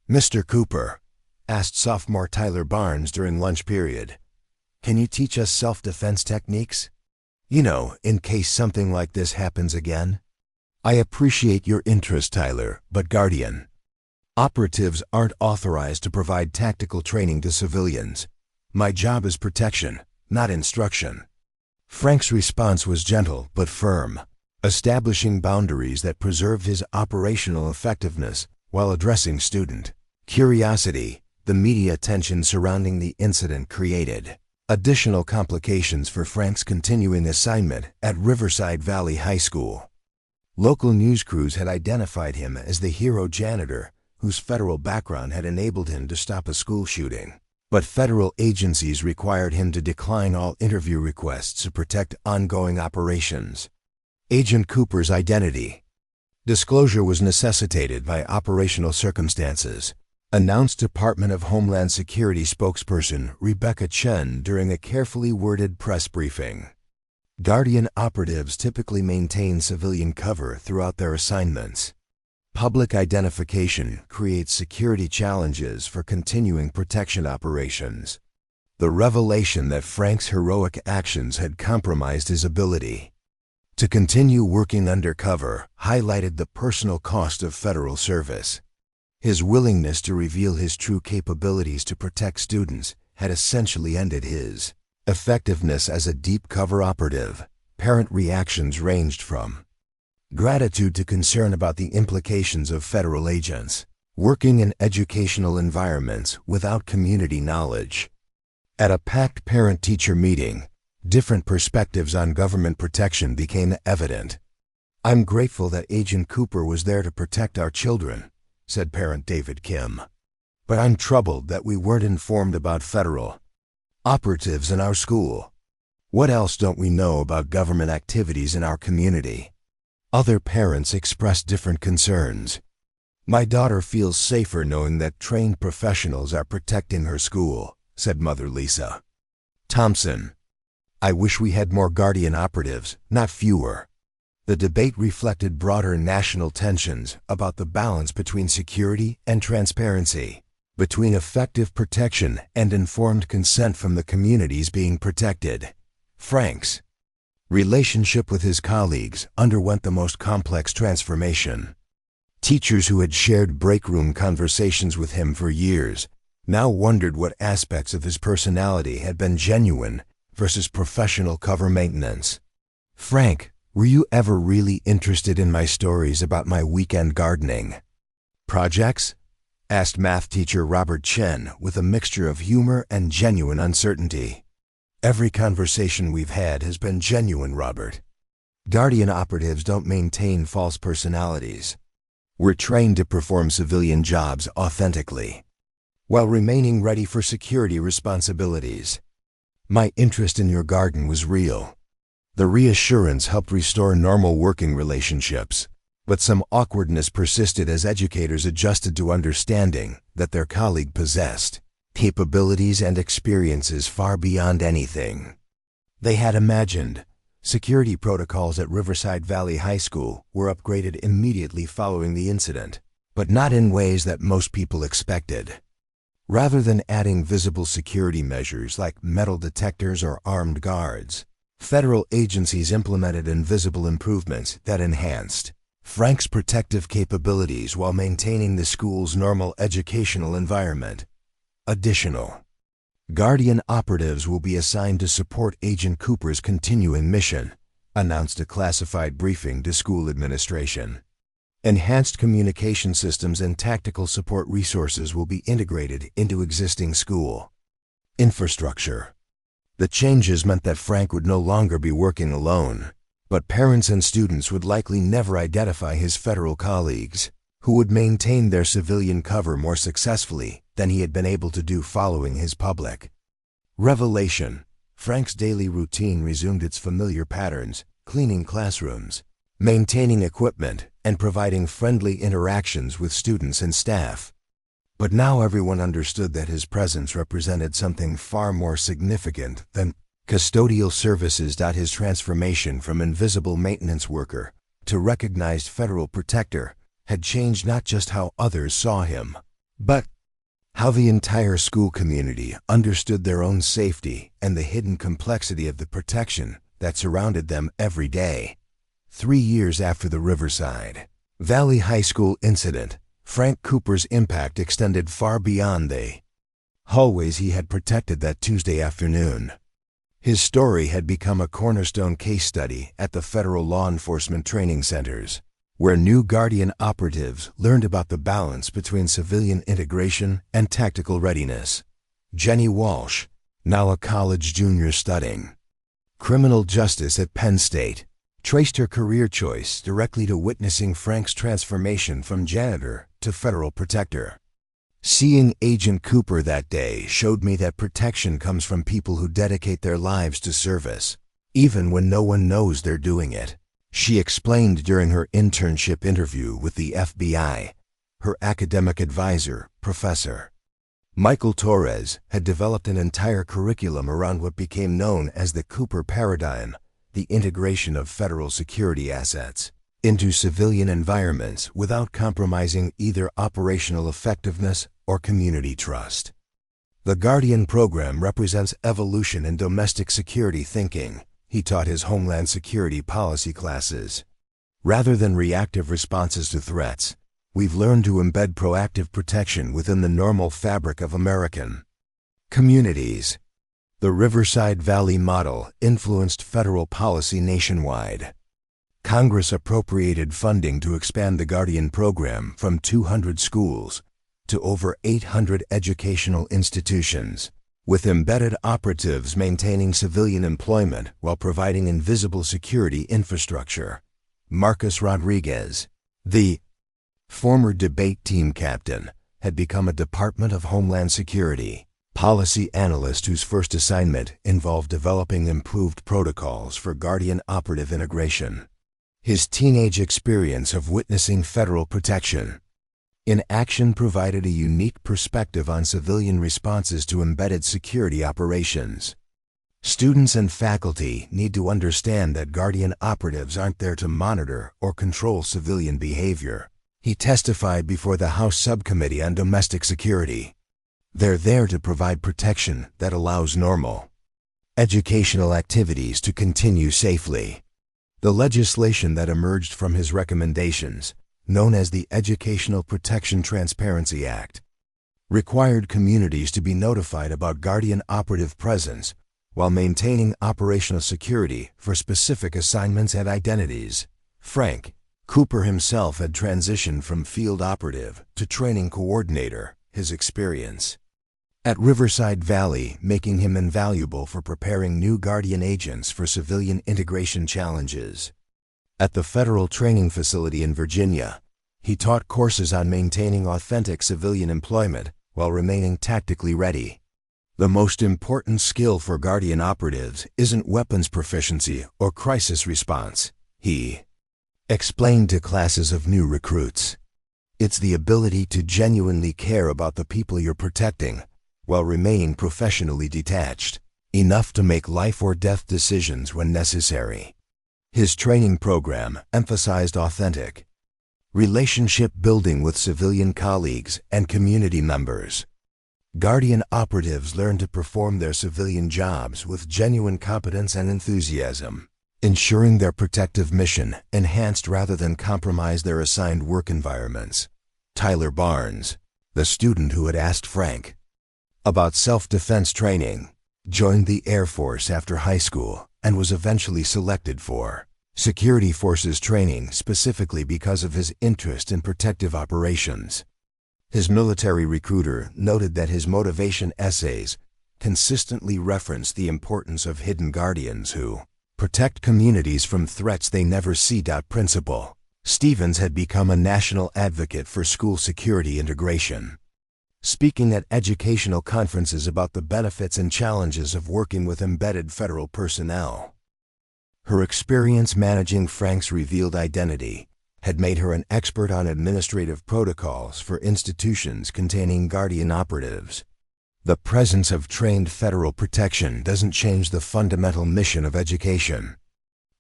"Mr. Cooper, asked sophomore Tyler Barnes during lunch period. "Can you teach us self-defense techniques? You know, in case something like this happens again?" "I appreciate your interest, Tyler, but Guardian operatives aren't authorized to provide tactical training to civilians. My job is protection, not instruction." Frank's response was gentle but firm, establishing boundaries that preserved his operational effectiveness while addressing student curiosity. The media attention surrounding the incident created additional complications for Frank's continuing assignment at Riverside Valley High School. Local news crews had identified him as the hero janitor whose federal background had enabled him to stop a school shooting. But federal agencies required him to decline all interview requests to protect ongoing operations. Agent Cooper's identity disclosure was necessitated by operational circumstances, announced Department of Homeland Security spokesperson Rebecca Chen during a carefully worded press briefing. Guardian operatives typically maintain civilian cover throughout their assignments. Public identification creates security challenges for continuing protection operations. The revelation that Frank's heroic actions had compromised his ability to continue working undercover highlighted the personal cost of federal service. His willingness to reveal his true capabilities to protect students had essentially ended his effectiveness as a deep cover operative. Parent reactions ranged from gratitude to concern about the implications of federal agents working in educational environments without community knowledge. At a packed parent-teacher meeting, different perspectives on government protection became evident. "I'm grateful that Agent Cooper was there to protect our children," said parent David Kim. "But I'm troubled that we weren't informed about federal operatives in our school. What else don't we know about government activities in our community?" Other parents expressed different concerns. "My daughter feels safer knowing that trained professionals are protecting her school," said Mother Lisa Thompson. "I wish we had more Guardian operatives, not fewer." The debate reflected broader national tensions about the balance between security and transparency, between effective protection and informed consent from the communities being protected. Frank's relationship with his colleagues underwent the most complex transformation. Teachers who had shared break-room conversations with him for years now wondered what aspects of his personality had been genuine versus professional cover maintenance. "Frank, were you ever really interested in my stories about my weekend gardening projects?" asked math teacher Robert Chen with a mixture of humor and genuine uncertainty. "Every conversation we've had has been genuine, Robert. Guardian operatives don't maintain false personalities. We're trained to perform civilian jobs authentically, while remaining ready for security responsibilities. My interest in your garden was real." The reassurance helped restore normal working relationships, but some awkwardness persisted as educators adjusted to understanding that their colleague possessed capabilities and experiences far beyond anything they had imagined. Security protocols at Riverside Valley High School were upgraded immediately following the incident, but not in ways that most people expected. Rather than adding visible security measures like metal detectors or armed guards, federal agencies implemented invisible improvements that enhanced Frank's protective capabilities while maintaining the school's normal educational environment. Additional Guardian operatives will be assigned to support Agent Cooper's continuing mission, announced a classified briefing to school administration. Enhanced communication systems and tactical support resources will be integrated into existing school infrastructure. The changes meant that Frank would no longer be working alone, but parents and students would likely never identify his federal colleagues, who would maintain their civilian cover more successfully than he had been able to do following his public revelation. Frank's daily routine resumed its familiar patterns, cleaning classrooms, maintaining equipment, and providing friendly interactions with students and staff. But now everyone understood that his presence represented something far more significant than custodial services. His transformation from invisible maintenance worker to recognized federal protector had changed not just how others saw him, but How the entire school community understood their own safety and the hidden complexity of the protection that surrounded them every day. 3 years after the Riverside Valley High School incident, Frank Cooper's impact extended far beyond the hallways he had protected that Tuesday afternoon. His story had become a cornerstone case study at the federal law enforcement training centers, where new Guardian operatives learned about the balance between civilian integration and tactical readiness. Jenny Walsh, now a college junior studying criminal justice at Penn State, traced her career choice directly to witnessing Frank's transformation from janitor to federal protector. Seeing Agent Cooper that day showed me that protection comes from people who dedicate their lives to service, even when no one knows they're doing it, she explained during her internship interview with the FBI. Her academic advisor, Professor Michael Torres, had developed an entire curriculum around what became known as the Cooper paradigm, the integration of federal security assets into civilian environments without compromising either operational effectiveness or community trust. The Guardian program represents evolution in domestic security thinking, he taught his Homeland Security policy classes. Rather than reactive responses to threats, we've learned to embed proactive protection within the normal fabric of American communities. The Riverside Valley model influenced federal policy nationwide. Congress appropriated funding to expand the Guardian program from 200 schools to over 800 educational institutions, with embedded operatives maintaining civilian employment while providing invisible security infrastructure. Marcus Rodriguez, the former debate team captain, had become a Department of Homeland Security policy analyst whose first assignment involved developing improved protocols for Guardian operative integration. His teenage experience of witnessing federal protection in action provided a unique perspective on civilian responses to embedded security operations. Students and faculty need to understand that Guardian operatives aren't there to monitor or control civilian behavior, he testified before the House Subcommittee on Domestic Security. They're there to provide protection that allows normal educational activities to continue safely. The legislation that emerged from his recommendations, known as the Educational Protection Transparency Act, required communities to be notified about Guardian operative presence while maintaining operational security for specific assignments and identities. Frank Cooper himself had transitioned from field operative to training coordinator, his experience at Riverside Valley making him invaluable for preparing new Guardian agents for civilian integration challenges. At the federal training facility in Virginia, he taught courses on maintaining authentic civilian employment while remaining tactically ready. The most important skill for Guardian operatives isn't weapons proficiency or crisis response, he explained to classes of new recruits. It's the ability to genuinely care about the people you're protecting while remaining professionally detached, enough to make life or death decisions when necessary. His training program emphasized authentic relationship building with civilian colleagues and community members. Guardian operatives learn to perform their civilian jobs with genuine competence and enthusiasm, ensuring their protective mission enhanced rather than compromise their assigned work environments. Tyler Barnes, the student who had asked Frank about self-defense training, joined the Air Force after high school and was eventually selected for security forces training specifically because of his interest in protective operations. His military recruiter noted that his motivation essays consistently referenced the importance of hidden guardians who protect communities from threats they never see. Principal Stevens had become a national advocate for school security integration, speaking at educational conferences about the benefits and challenges of working with embedded federal personnel. Her experience managing Frank's revealed identity had made her an expert on administrative protocols for institutions containing Guardian operatives. The presence of trained federal protection doesn't change the fundamental mission of education,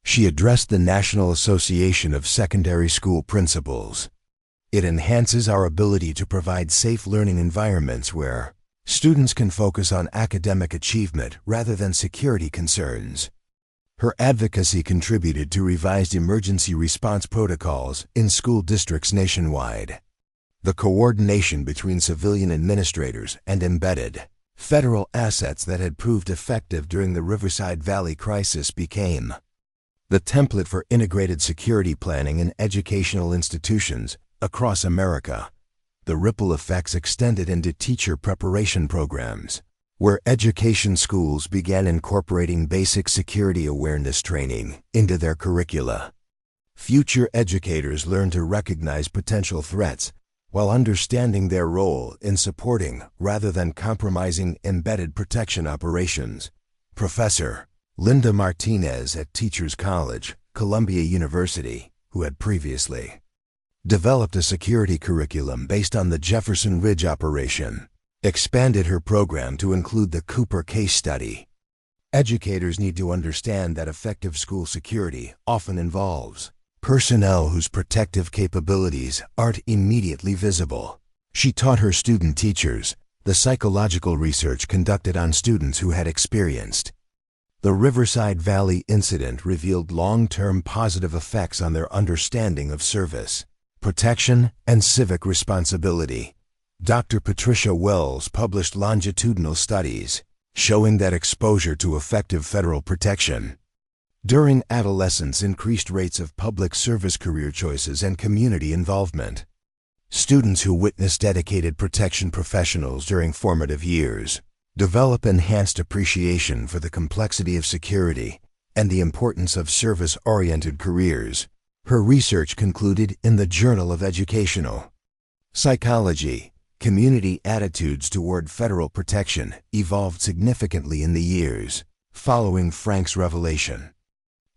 she addressed the National Association of Secondary School Principals. It enhances our ability to provide safe learning environments where students can focus on academic achievement rather than security concerns. Her advocacy contributed to revised emergency response protocols in school districts nationwide. The coordination between civilian administrators and embedded federal assets that had proved effective during the Riverside Valley crisis became the template for integrated security planning in educational institutions across America. The ripple effects extended into teacher preparation programs, where education schools began incorporating basic security awareness training into their curricula. Future educators learned to recognize potential threats while understanding their role in supporting rather than compromising embedded protection operations. Professor Linda Martinez at Teachers College, Columbia University, who had previously developed a security curriculum based on the Jefferson Ridge operation, expanded her program to include the Cooper case study. Educators need to understand that effective school security often involves personnel whose protective capabilities aren't immediately visible. She taught her student teachers the psychological research conducted on students who had experienced the Riverside Valley incident revealed long-term positive effects on their understanding of service, protection, and civic responsibility. Dr. Patricia Wells published longitudinal studies showing that exposure to effective federal protection during adolescence increased rates of public service career choices and community involvement. Students who witness dedicated protection professionals during formative years develop enhanced appreciation for the complexity of security and the importance of service-oriented careers. Her research concluded in the Journal of Educational Psychology. Community attitudes toward federal protection evolved significantly in the years following Frank's revelation.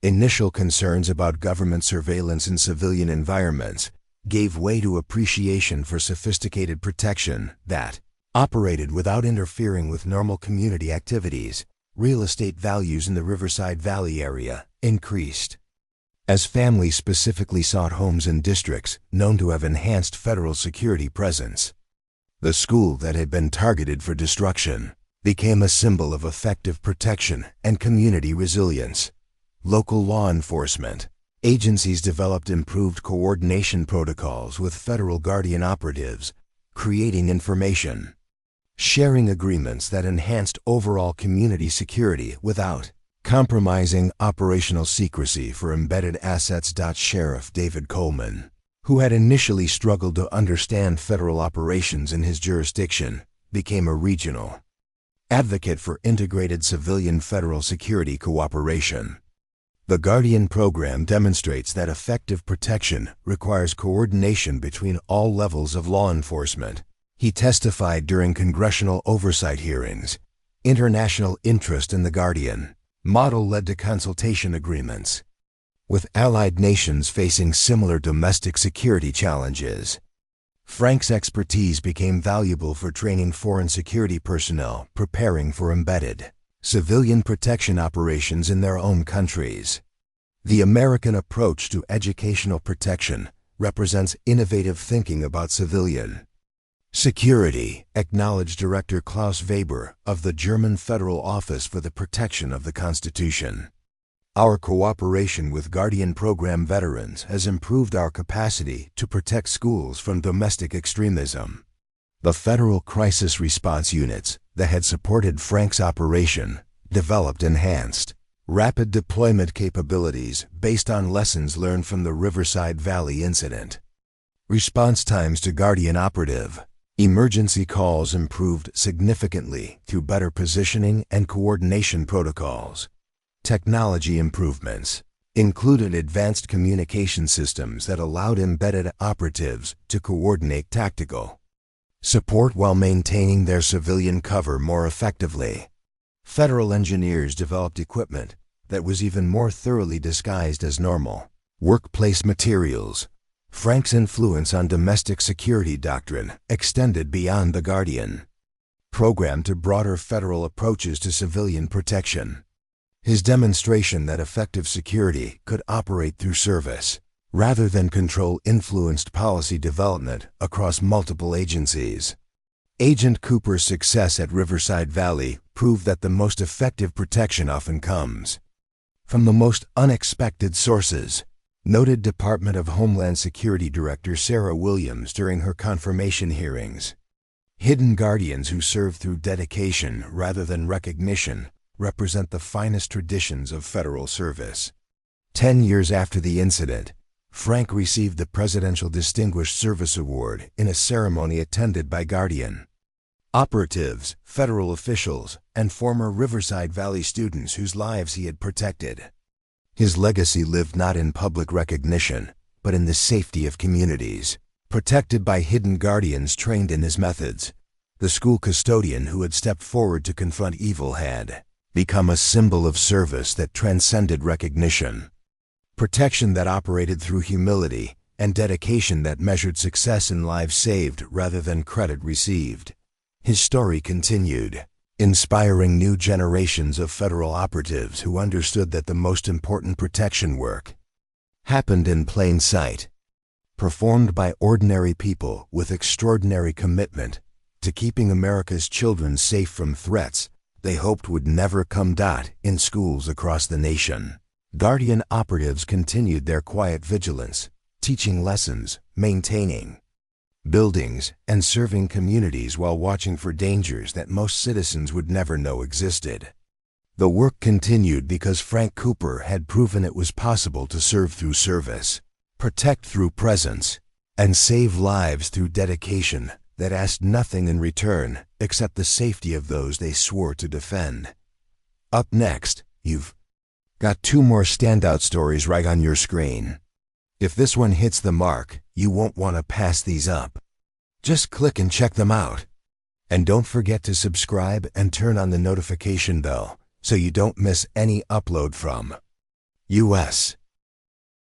Initial concerns about government surveillance in civilian environments gave way to appreciation for sophisticated protection that operated without interfering with normal community activities. Real estate values in the Riverside Valley area increased as families specifically sought homes in districts known to have enhanced federal security presence. The school that had been targeted for destruction became a symbol of effective protection and community resilience. Local law enforcement agencies developed improved coordination protocols with federal guardian operatives, creating information sharing agreements that enhanced overall community security without compromising operational secrecy for embedded assets. Sheriff David Coleman, who had initially struggled to understand federal operations in his jurisdiction, became a regional advocate for integrated civilian-federal security cooperation. The Guardian program demonstrates that effective protection requires coordination between all levels of law enforcement. He testified during congressional oversight hearings. International interest in the Guardian model led to consultation agreements with allied nations facing similar domestic security challenges. Frank's expertise became valuable for training foreign security personnel preparing for embedded civilian protection operations in their own countries. The American approach to educational protection represents innovative thinking about civilian security, acknowledged Director Klaus Weber of the German Federal Office for the Protection of the Constitution. Our cooperation with Guardian Program veterans has improved our capacity to protect schools from domestic extremism. The Federal Crisis Response Units that had supported Frank's operation developed enhanced, rapid deployment capabilities based on lessons learned from the Riverside Valley incident. Response times to Guardian operative emergency calls improved significantly through better positioning and coordination protocols. Technology improvements included advanced communication systems that allowed embedded operatives to coordinate tactical support while maintaining their civilian cover more effectively. Federal engineers developed equipment that was even more thoroughly disguised as normal workplace materials. Frank's influence on domestic security doctrine extended beyond the Guardian program to broader federal approaches to civilian protection. His demonstration that effective security could operate through service, rather than control influenced policy development across multiple agencies. Agent Cooper's success at Riverside Valley proved that the most effective protection often comes from the most unexpected sources, noted Department of Homeland Security Director Sarah Williams during her confirmation hearings. Hidden guardians who serve through dedication rather than recognition represent the finest traditions of federal service. 10 years after the incident, Frank received the Presidential Distinguished Service Award in a ceremony attended by Guardian operatives, federal officials, and former Riverside Valley students whose lives he had protected. His legacy lived not in public recognition, but in the safety of communities, protected by hidden guardians trained in his methods. The school custodian who had stepped forward to confront evil had become a symbol of service that transcended recognition. Protection that operated through humility and dedication that measured success in lives saved rather than credit received. His story continued, inspiring new generations of federal operatives who understood that the most important protection work happened in plain sight, performed by ordinary people with extraordinary commitment to keeping America's children safe from threats they hoped would never come. In schools across the nation, Guardian operatives continued their quiet vigilance, teaching lessons, maintaining buildings, and serving communities while watching for dangers that most citizens would never know existed. The work continued because Frank Cooper had proven it was possible to serve through service, protect through presence, and save lives through dedication that asked nothing in return except the safety of those they swore to defend. Up next, you've got 2 more standout stories right on your screen. If this one hits the mark, you won't want to pass these up. Just click and check them out. And don't forget to subscribe and turn on the notification bell so you don't miss any upload from U.S.